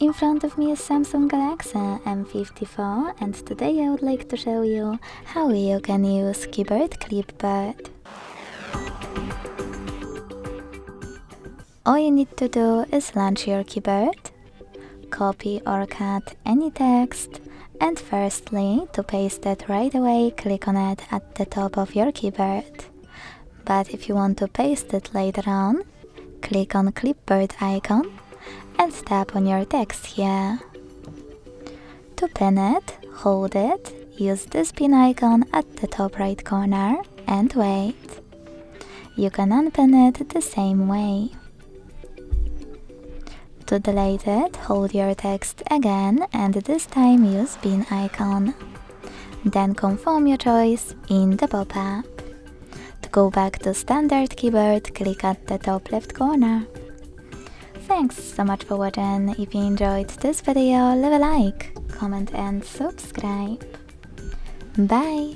In front of me is Samsung Galaxy M54 and today I would like to show you how you can use keyboard Clipboard. All you need to do is launch your keyboard, copy or cut any text, and firstly, to paste it right away, click on it at the top of your keyboard. But if you want to paste it later on, click on Clipboard icon and tap on your text here. To pin it, hold it, use this pin icon at the top right corner and wait. You can unpin it the same way. To delete it, hold your text again and this time use pin icon. Then confirm your choice in the pop-up. To go back to standard keyboard, click at the top left corner. Thanks so much for watching. If you enjoyed this video, leave a like, comment and subscribe. Bye!